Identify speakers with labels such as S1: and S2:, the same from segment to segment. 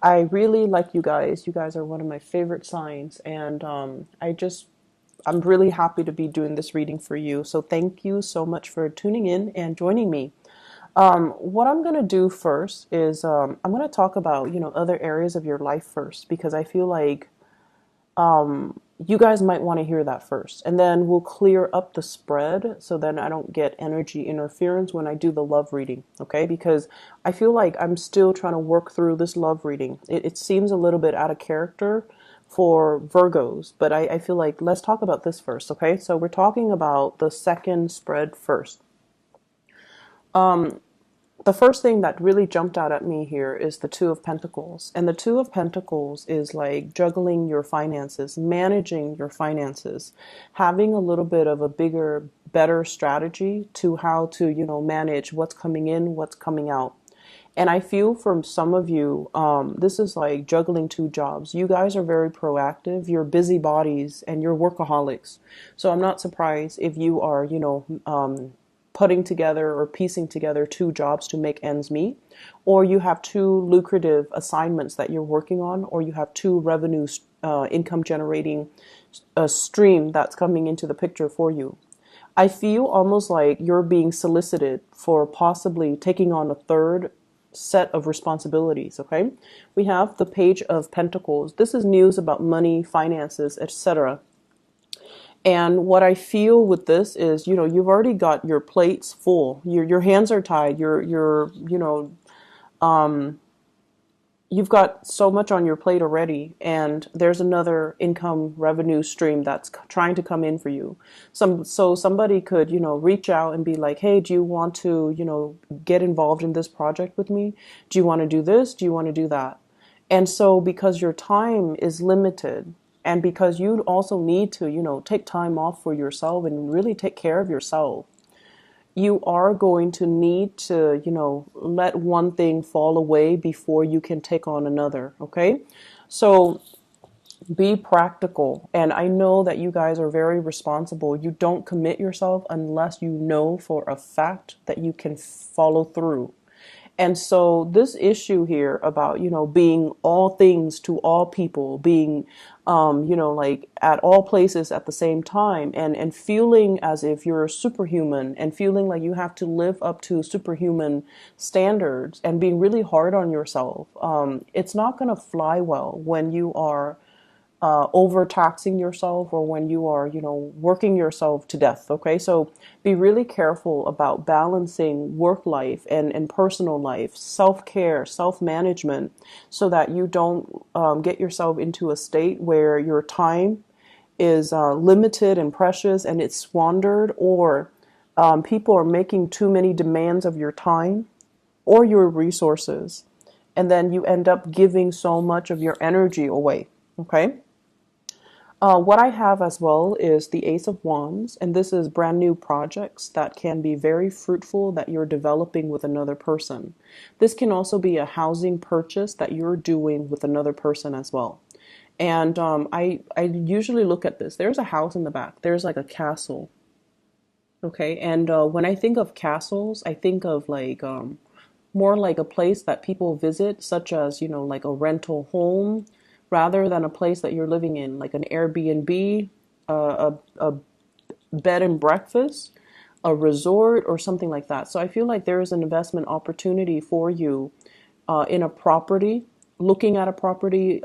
S1: I really like you guys. You guys are one of my favorite signs, and I'm really happy to be doing this reading for you. So thank you so much for tuning in and joining me. What I'm going to do first is I'm going to talk about, other areas of your life first because I feel like you guys might want to hear that first. And then we'll clear up the spread so then I don't get energy interference when I do the love reading, okay? Because I feel like I'm still trying to work through this love reading. It seems a little bit out of character for Virgos, but I feel like let's talk about this first, okay? So we're talking about the second spread first. The first thing that really jumped out at me here is the Two of Pentacles. And the Two of Pentacles is like juggling your finances, managing your finances, having a little bit of a bigger, better strategy to how to, manage what's coming in, what's coming out. And I feel from some of you, this is like juggling two jobs. You guys are very proactive. You're busybodies and you're workaholics. So I'm not surprised if you are, putting together or piecing together two jobs to make ends meet, or you have two lucrative assignments that you're working on, or you have two revenue income generating stream that's coming into the picture for you. I feel almost like you're being solicited for possibly taking on a third set of responsibilities, okay? We have the Page of Pentacles. This is news about money, finances, etc. And what I feel with this is, you've already got your plates full. Your hands are tied. You've got so much on your plate already, and there's another income revenue stream that's trying to come in for you. So somebody could, reach out and be like, "Hey, do you want to, get involved in this project with me? Do you want to do this? Do you want to do that?" And so because your time is limited, and because you also need to, take time off for yourself and really take care of yourself, you are going to need to, let one thing fall away before you can take on another, okay? So be practical. And I know that you guys are very responsible. You don't commit yourself unless you know for a fact that you can follow through. And so this issue here about, being all things to all people, being, like at all places at the same time, and feeling as if you're superhuman and feeling like you have to live up to superhuman standards and being really hard on yourself. It's not going to fly well when you are overtaxing yourself or when you are, working yourself to death. Okay. So be really careful about balancing work life and personal life, self-care, self-management, so that you don't get yourself into a state where your time is limited and precious and it's squandered, or people are making too many demands of your time or your resources. And then you end up giving so much of your energy away. Okay. What I have as well is the Ace of Wands, and this is brand new projects that can be very fruitful that you're developing with another person. This can also be a housing purchase that you're doing with another person as well. And I usually look at this. There's a house in the back. There's like a castle. Okay. And when I think of castles, I think of like more like a place that people visit, such as, like a rental home, rather than a place that you're living in, like an Airbnb, a bed and breakfast, a resort, or something like that. So I feel like there is an investment opportunity for you in a property, looking at a property,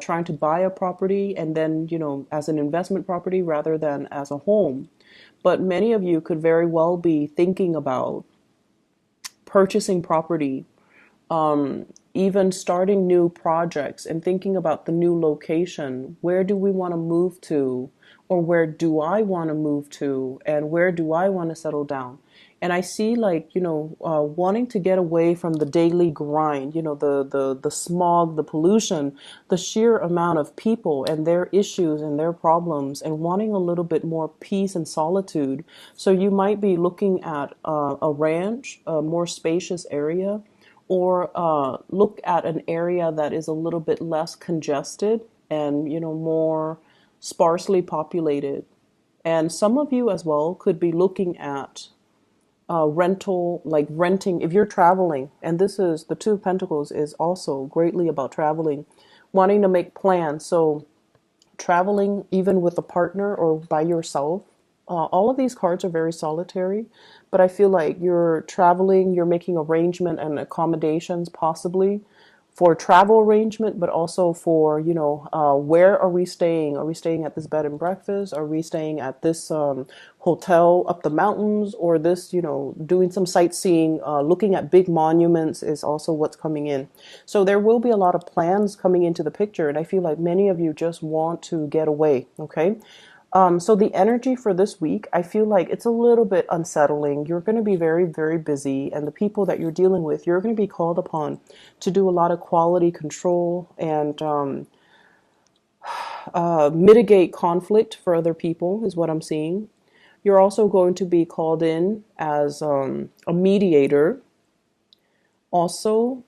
S1: trying to buy a property, and then, as an investment property rather than as a home. But many of you could very well be thinking about purchasing property, even starting new projects and thinking about the new location. Where do we want to move to? Or where do I want to move to? And where do I want to settle down? And I see like, wanting to get away from the daily grind, the smog, the pollution, the sheer amount of people and their issues and their problems, and wanting a little bit more peace and solitude. So you might be looking at a ranch, a more spacious area, or look at an area that is a little bit less congested and, more sparsely populated. And some of you as well could be looking at rental, like renting, if you're traveling, and this is the Two of Pentacles is also greatly about traveling, wanting to make plans. So traveling even with a partner or by yourself. All of these cards are very solitary, but I feel like you're traveling, you're making arrangement and accommodations possibly for travel arrangement, but also for, where are we staying? Are we staying at this bed and breakfast? Are we staying at this hotel up the mountains? Or this, doing some sightseeing, looking at big monuments is also what's coming in. So there will be a lot of plans coming into the picture, and I feel like many of you just want to get away, okay? So the energy for this week, I feel like it's a little bit unsettling. You're going to be very, very busy, and the people that you're dealing with, you're going to be called upon to do a lot of quality control and mitigate conflict for other people, is what I'm seeing. You're also going to be called in as a mediator. Also,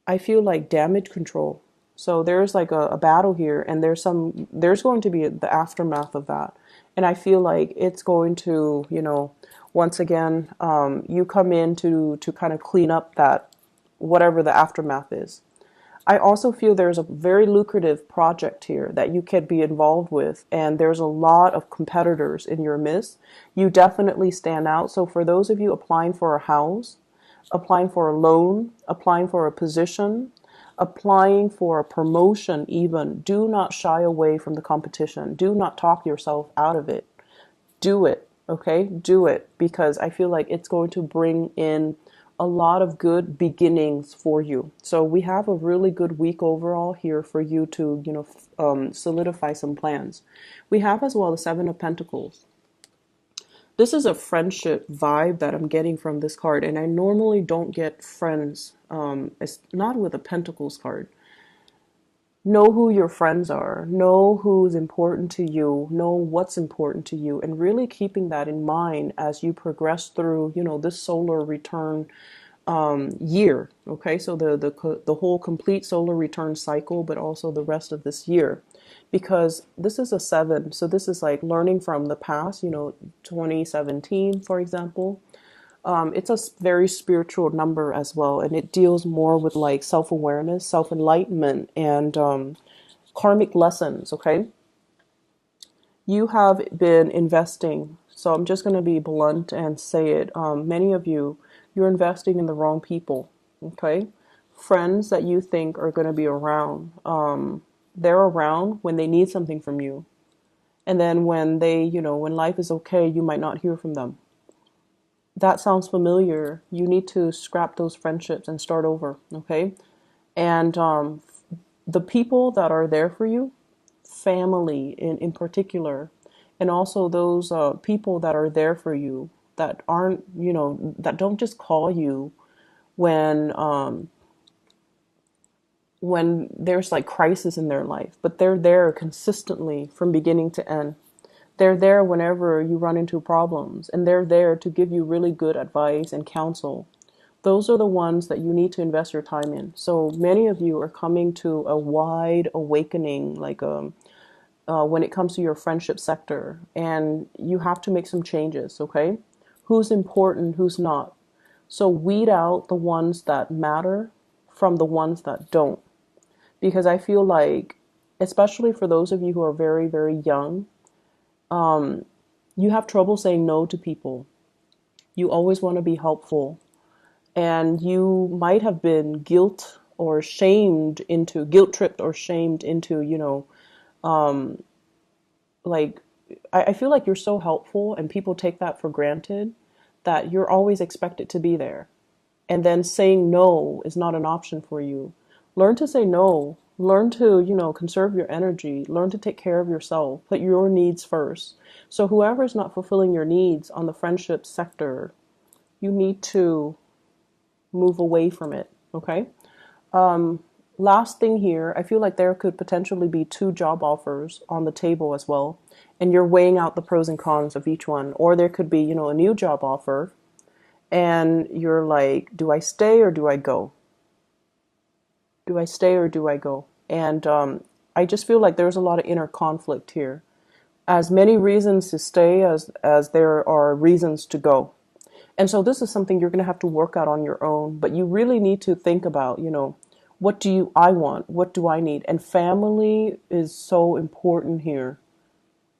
S1: I feel like damage control. So there's like a battle here, and there's going to be the aftermath of that. And I feel like it's going to, once again, you come in to kind of clean up that, whatever the aftermath is. I also feel there's a very lucrative project here that you could be involved with, and there's a lot of competitors in your midst. You definitely stand out. So for those of you applying for a house, applying for a loan, applying for a position, applying for a promotion even, do not shy away from the competition. Do not talk yourself out of it. Do it, okay? Do it, because I feel like it's going to bring in a lot of good beginnings for you. So we have a really good week overall here for you to, solidify some plans. We have as well the Seven of Pentacles. This is a friendship vibe that I'm getting from this card, and I normally don't get friends. It's not with a Pentacles card. Know who your friends are. Know who's important to you. Know what's important to you, and really keeping that in mind as you progress through, this solar return year. Okay, so the whole complete solar return cycle, but also the rest of this year, because this is a 7. So this is like learning from the past, 2017, for example. It's a very spiritual number as well, and it deals more with like self-awareness, self-enlightenment, and karmic lessons. Okay, you have been investing. So I'm just going to be blunt and say it. Many of you, you're investing in the wrong people. Okay, friends that you think are going to be around. They're around when they need something from you, and then when they, when life is okay, you might not hear from them. That sounds familiar. You need to scrap those friendships and start over, okay? And the people that are there for you, family in particular, and also those people that are there for you that aren't, that don't just call you when there's like crisis in their life, but they're there consistently from beginning to end. They're there whenever you run into problems, and they're there to give you really good advice and counsel. Those are the ones that you need to invest your time in. So many of you are coming to a wide awakening, like when it comes to your friendship sector, and you have to make some changes, okay? Who's important, who's not. So weed out the ones that matter from the ones that don't. Because I feel like, especially for those of you who are very, very young, you have trouble saying no to people. You always want to be helpful. And you might have been guilt tripped or shamed into, like, I feel like you're so helpful and people take that for granted that you're always expected to be there. And then saying no is not an option for you. Learn to say no. Learn to, conserve your energy. Learn to take care of yourself. Put your needs first. So whoever is not fulfilling your needs on the friendship sector, you need to move away from it, okay? Last thing here, I feel like there could potentially be 2 job offers on the table as well, and you're weighing out the pros and cons of each one. Or there could be, a new job offer, and you're like, do I stay or do I go? Do I stay or do I go? And I just feel like there's a lot of inner conflict here. As many reasons to stay as there are reasons to go. And so this is something you're going to have to work out on your own, but you really need to think about, what do I want? What do I need? And family is so important here.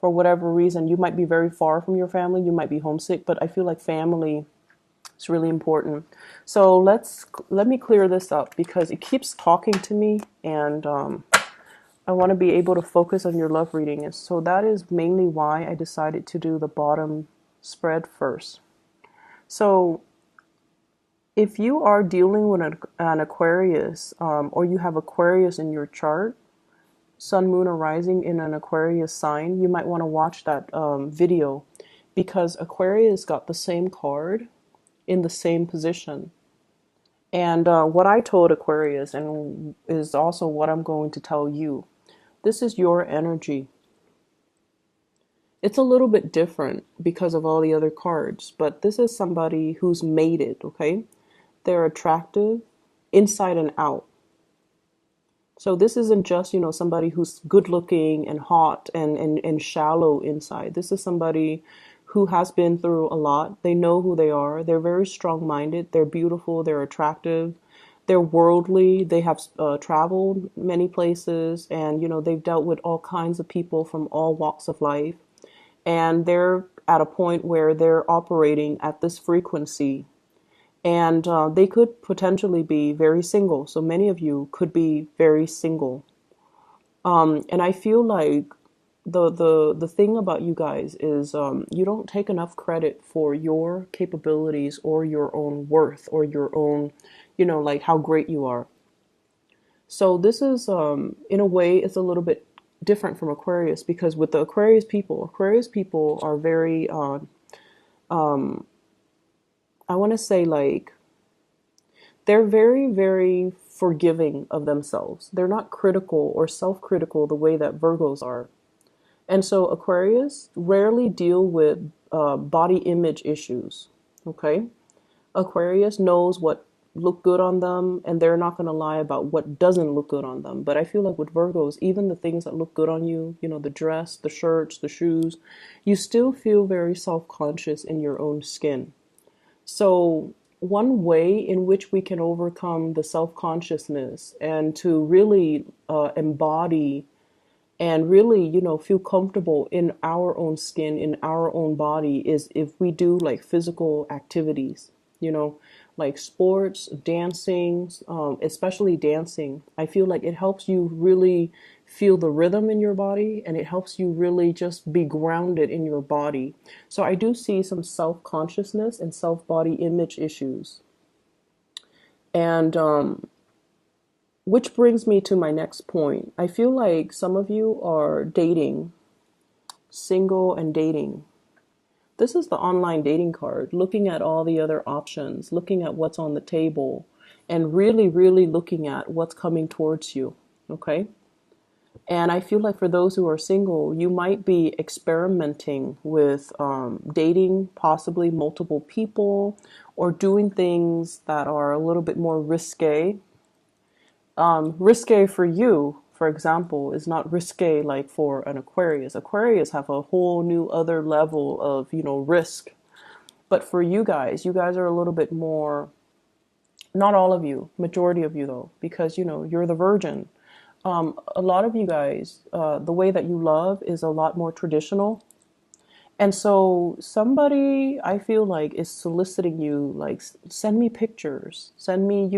S1: For whatever reason, you might be very far from your family, you might be homesick, but I feel like family is really important. So let me clear this up because it keeps talking to me, and I want to be able to focus on your love reading. And so that is mainly why I decided to do the bottom spread first. So if you are dealing with an Aquarius, or you have Aquarius in your chart, Sun, Moon, or Rising in an Aquarius sign, you might want to watch that video, because Aquarius got the same card in the same position. And what I told Aquarius, and is also what I'm going to tell you, this is your energy. It's a little bit different because of all the other cards, but this is somebody who's made it, okay? They're attractive inside and out. So this isn't just, somebody who's good looking and hot and shallow inside. This is somebody who has been through a lot. They know who they are. They're very strong-minded. They're beautiful. They're attractive. They're worldly. They have traveled many places, and, they've dealt with all kinds of people from all walks of life. And they're at a point where they're operating at this frequency. And they could potentially be very single. So many of you could be very single. And I feel like the thing about you guys is you don't take enough credit for your capabilities or your own worth or your own, like how great you are. So this is, in a way, it's a little bit different from Aquarius, because with the Aquarius people are very, I want to say, like, they're very, very forgiving of themselves. They're not critical or self-critical the way that Virgos are. And so Aquarius rarely deal with body image issues, okay? Aquarius knows what look good on them, and they're not going to lie about what doesn't look good on them. But I feel like with Virgos, even the things that look good on you, the dress, the shirts, the shoes, you still feel very self-conscious in your own skin. So one way in which we can overcome the self-consciousness and to really embody and really, feel comfortable in our own skin, in our own body, is if we do like physical activities, like sports, dancing, especially dancing. I feel like it helps you really feel the rhythm in your body, and it helps you really just be grounded in your body. So I do see some self-consciousness and self-body image issues. And which brings me to my next point. I feel like some of you are dating, single and dating. This is the online dating card, looking at all the other options, looking at what's on the table, and really, really looking at what's coming towards you, okay? And I feel like for those who are single, you might be experimenting with dating possibly multiple people, or doing things that are a little bit more risque. Risque for you, for example, is not risque like for an Aquarius. Aquarius have a whole new other level of, risk. But for you guys are a little bit more, not all of you, majority of you though, because, you're the virgin. A lot of you guys, the way that you love is a lot more traditional. And so somebody, I feel like, is soliciting you, like, send me pictures, send me,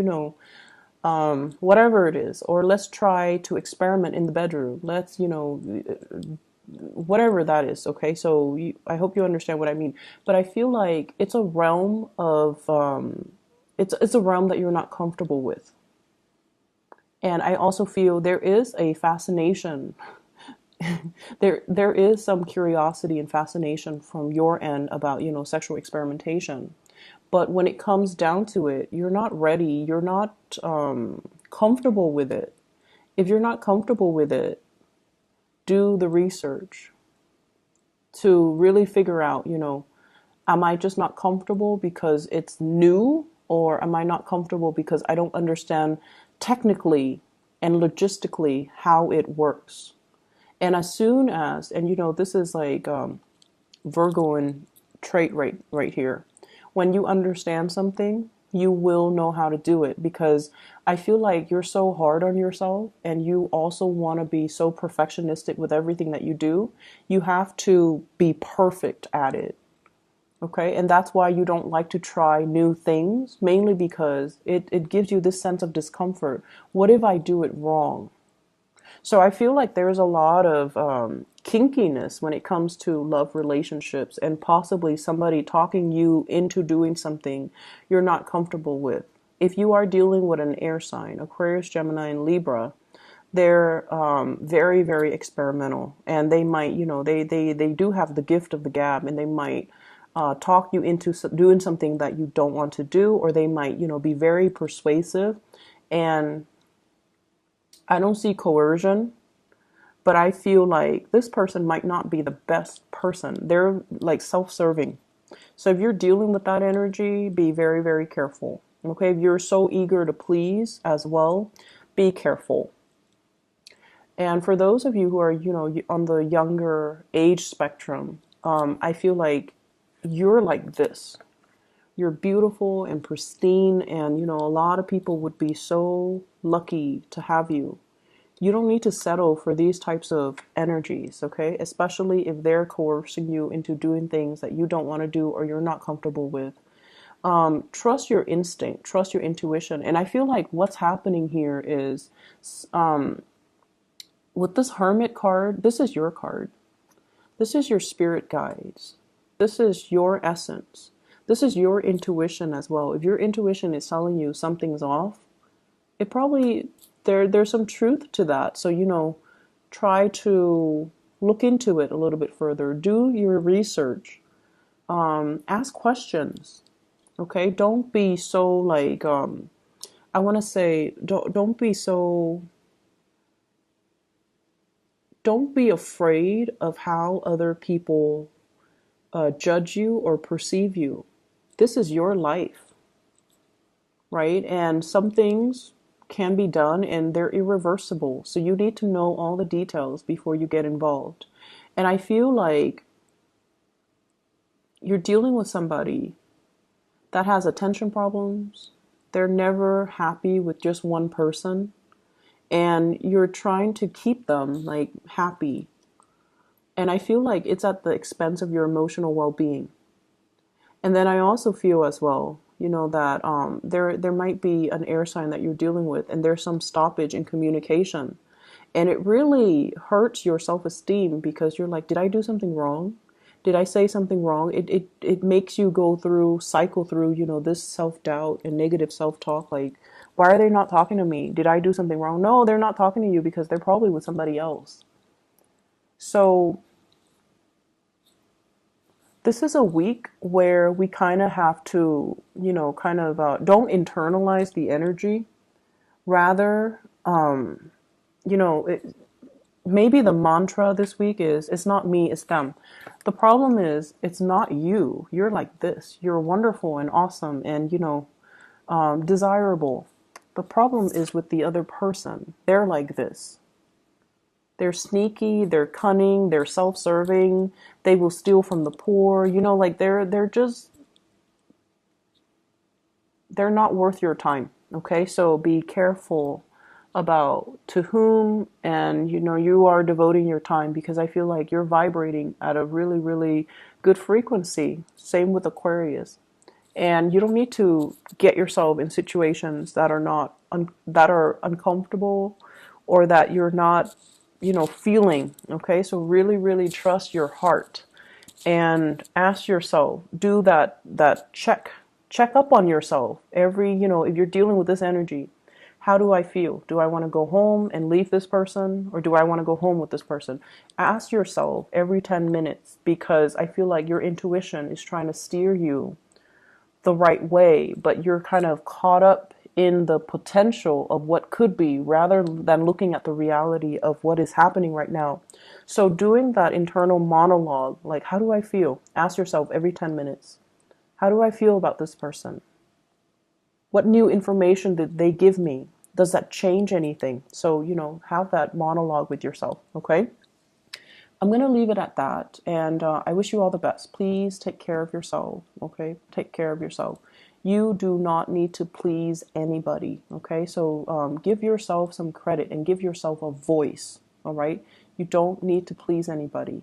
S1: whatever it is, or let's try to experiment in the bedroom. Let's, whatever that is. Okay. So I hope you understand what I mean, but I feel like it's a realm of, it's a realm that you're not comfortable with. And I also feel there is a fascination. There is some curiosity and fascination from your end about, sexual experimentation. But when it comes down to it, you're not ready. You're not comfortable with it. If you're not comfortable with it, do the research to really figure out, am I just not comfortable because it's new? Or am I not comfortable because I don't understand technically and logistically how it works? And as soon as, and this is like Virgoan trait right here. When you understand something, you will know how to do it, because I feel like you're so hard on yourself and you also want to be so perfectionistic with everything that you do. You have to be perfect at it. Okay. And that's why you don't like to try new things, mainly because it gives you this sense of discomfort. What if I do it wrong? So I feel like there's a lot of kinkiness when it comes to love relationships, and possibly somebody talking you into doing something you're not comfortable with. If you are dealing with an air sign, Aquarius, Gemini, and Libra, they're very, very experimental, and they might, they do have the gift of the gab, and they might talk you into doing something that you don't want to do, or they might, be very persuasive. And I don't see coercion, but I feel like this person might not be the best person. They're like self-serving. So if you're dealing with that energy, be very, very careful. Okay, if you're so eager to please as well, be careful. And for those of you who are, on the younger age spectrum, I feel like you're like this. You're beautiful and pristine, and a lot of people would be so lucky to have you. You don't need to settle for these types of energies, okay? Especially if they're coercing you into doing things that you don't want to do or you're not comfortable with. Trust your instinct, trust your intuition. And I feel like what's happening here is, with this Hermit card, this is your card. This is your spirit guides. This is your essence. This is your intuition as well. If your intuition is telling you something's off, it probably, there's some truth to that. So, try to look into it a little bit further. Do your research. Ask questions. Okay? Don't be so like, I want to say, don't be afraid of how other people judge you or perceive you. This is your life, right? And some things can be done and they're irreversible. So you need to know all the details before you get involved. And I feel like you're dealing with somebody that has attention problems. They're never happy with just one person. And you're trying to keep them like happy. And I feel like it's at the expense of your emotional well-being. And then I also feel as well, that there might be an air sign that you're dealing with, and there's some stoppage in communication. And it really hurts your self-esteem, because you're like, did I do something wrong? Did I say something wrong? It makes you cycle through, this self-doubt and negative self-talk. Like, why are they not talking to me? Did I do something wrong? No, they're not talking to you because they're probably with somebody else. So this is a week where we kind of have to, don't internalize the energy. Rather, maybe the mantra this week is, it's not me, it's them. The problem is, it's not you. You're like this. You're wonderful and awesome and, desirable. The problem is with the other person. They're like this. They're sneaky, they're cunning, they're self-serving, they will steal from the poor, like they're not worth your time. Okay, so be careful about to whom and you are devoting your time, because I feel like you're vibrating at a really, really good frequency. Same with Aquarius. And you don't need to get yourself in situations that are not that are uncomfortable, or that you're not feeling. Okay, so really, really trust your heart and ask yourself, do that check up on yourself every, if you're dealing with this energy. How do I feel? Do I want to go home and leave this person, or do I want to go home with this person? Ask yourself every 10 minutes, because I feel like your intuition is trying to steer you the right way, but you're kind of caught up in the potential of what could be, rather than looking at the reality of what is happening right now. So doing that internal monologue, like, how do I feel? Ask yourself every 10 minutes. How do I feel about this person? What new information did they give me? Does that change anything? So, have that monologue with yourself, okay? I'm going to leave it at that. And I wish you all the best. Please take care of yourself. Okay. Take care of yourself. You do not need to please anybody. Okay. So give yourself some credit and give yourself a voice. All right. You don't need to please anybody.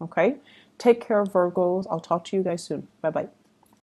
S1: Okay. Take care, Virgos. I'll talk to you guys soon. Bye bye.